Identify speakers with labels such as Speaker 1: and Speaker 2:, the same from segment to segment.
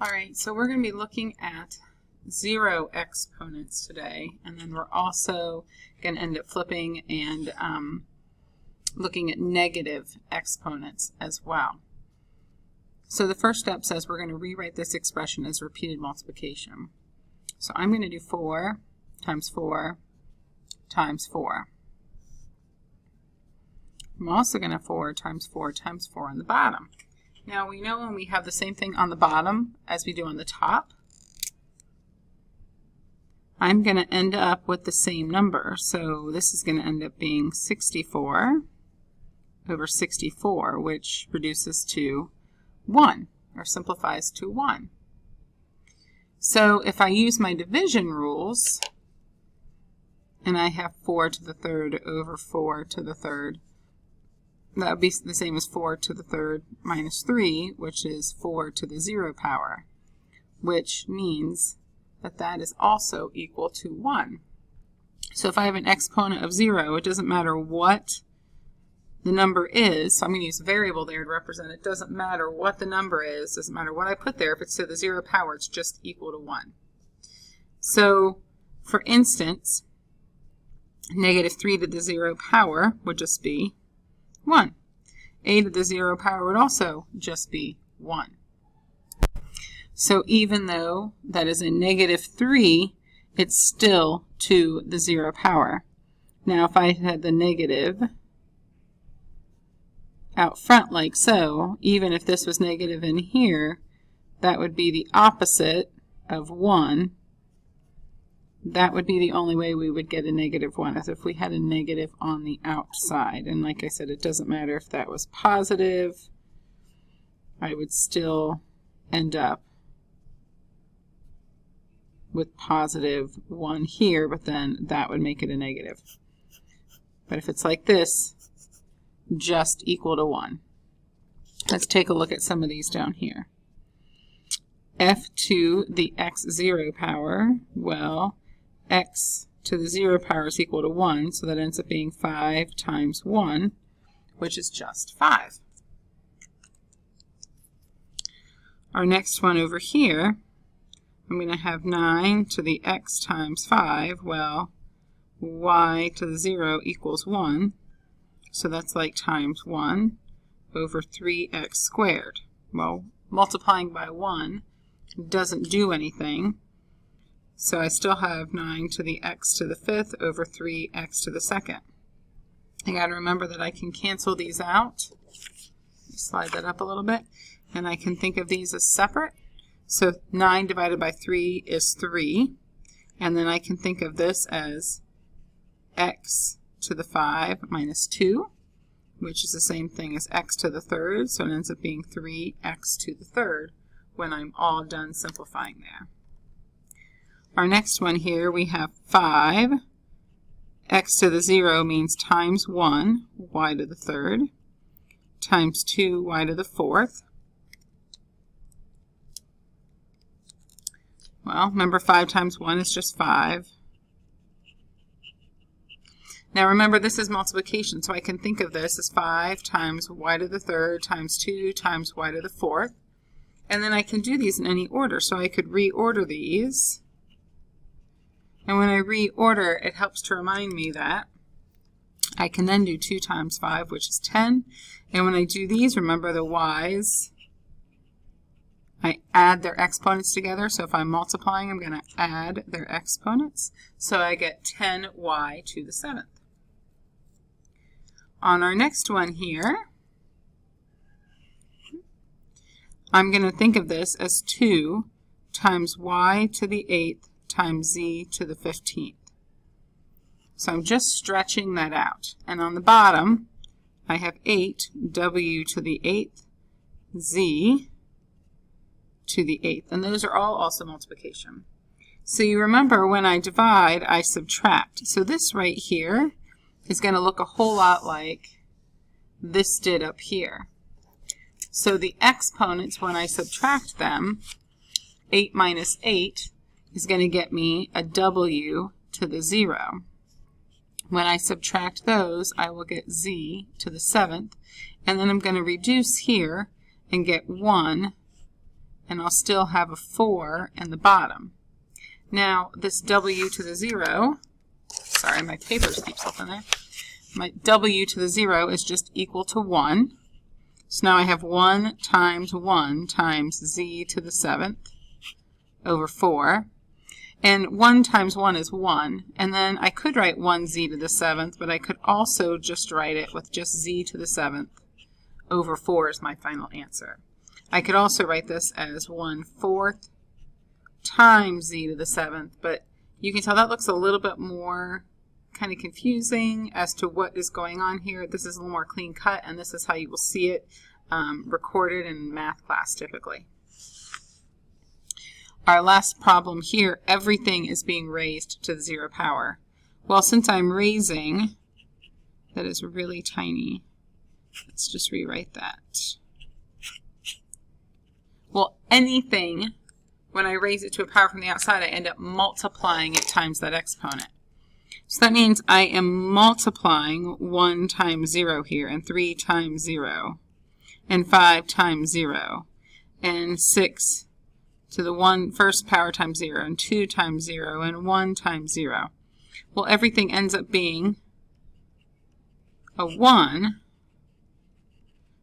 Speaker 1: All right, so we're going to be looking at zero exponents today, and then we're also going to end up flipping and looking at negative exponents as well. So the first step says we're going to rewrite this expression as repeated multiplication. So I'm going to do 4 times 4 times 4. I'm also going to 4 times 4 times 4 on the bottom. Now we know when we have the same thing on the bottom as we do on the top, I'm going to end up with the same number. So this is going to end up being 64 over 64, which reduces to 1, or simplifies to 1. So if I use my division rules, and I have 4 to the third over 4 to the third, that would be the same as 4 to the third minus 3, which is 4 to the 0 power, which means that that is also equal to 1. So if I have an exponent of 0, it doesn't matter what the number is. So I'm going to use a variable there to represent it. It doesn't matter what the number is. Doesn't matter what I put there. If it's to the 0 power, it's just equal to 1. So, for instance, negative 3 to the 0 power would just be 1. A to the 0 power would also just be 1. So even though that is a negative 3, it's still to the 0 power. Now if I had the negative out front like so, even if this was negative in here, that would be the opposite of 1. That would be the only way we would get a negative 1, is if we had a negative on the outside. And like I said, it doesn't matter if that was positive, I would still end up with positive 1 here, but then that would make it a negative. But if it's like this, just equal to 1. Let's take a look at some of these down here. F to the x0 power, well, x to the 0 power is equal to 1, so that ends up being 5 times 1, which is just 5. Our next one over here, I'm going to have 9 to the x times 5. Well, y to the 0 equals 1, so that's like times 1 over 3x squared. Well, multiplying by 1 doesn't do anything. So I still have 9 to the x to the 5th over 3x to the 2nd. I got to remember that I can cancel these out. Slide that up a little bit. And I can think of these as separate. So 9 divided by 3 is 3. And then I can think of this as x to the 5 minus 2, which is the same thing as x to the third. So it ends up being 3x to the third when I'm all done simplifying there. Our next one here, we have 5. X to the 0 means times 1, y to the third, times 2, y to the fourth. Well, remember 5 times 1 is just 5. Now remember, this is multiplication, so I can think of this as 5 times y to the third times 2 times y to the fourth. And then I can do these in any order, so I could reorder these. And when I reorder, it helps to remind me that I can then do 2 times 5, which is 10. And when I do these, remember the y's, I add their exponents together. So if I'm multiplying, I'm going to add their exponents. So I get 10y to the 7th. On our next one here, I'm going to think of this as 2 times y to the 8th times z to the 15th. So I'm just stretching that out. And on the bottom, I have 8 w to the 8th, z to the 8th. And those are all also multiplication. So you remember when I divide, I subtract. So this right here is going to look a whole lot like this did up here. So the exponents, when I subtract them, 8 minus 8 is going to get me a w to the 0. When I subtract those, I will get z to the 7th. And then I'm going to reduce here and get 1 and I'll still have a 4 in the bottom. Now, this w to the 0, sorry, my papers keep slipping there. My w to the 0 is just equal to 1. So now I have 1 times 1 times z to the 7th over 4. And 1 times 1 is 1. And then I could write 1z to the 7th, but I could also just write it with just z to the 7th over 4 is my final answer. I could also write this as 1/4 times z to the 7th, but you can tell that looks a little bit more kind of confusing as to what is going on here. This is a little more clean cut, and this is how you will see it recorded in math class typically. Our last problem here, everything is being raised to the 0 power. Well, since I'm raising, that is really tiny. Let's just rewrite that. Well, anything, when I raise it to a power from the outside, I end up multiplying it times that exponent. So that means I am multiplying 1 times 0 here, and 3 times 0, and 5 times 0, and 6 to the first power times 0, and 2 times 0, and 1 times 0. Well, everything ends up being a 1,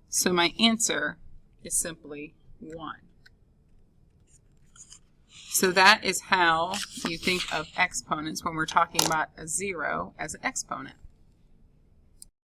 Speaker 1: so my answer is simply 1. So that is how you think of exponents when we're talking about a 0 as an exponent.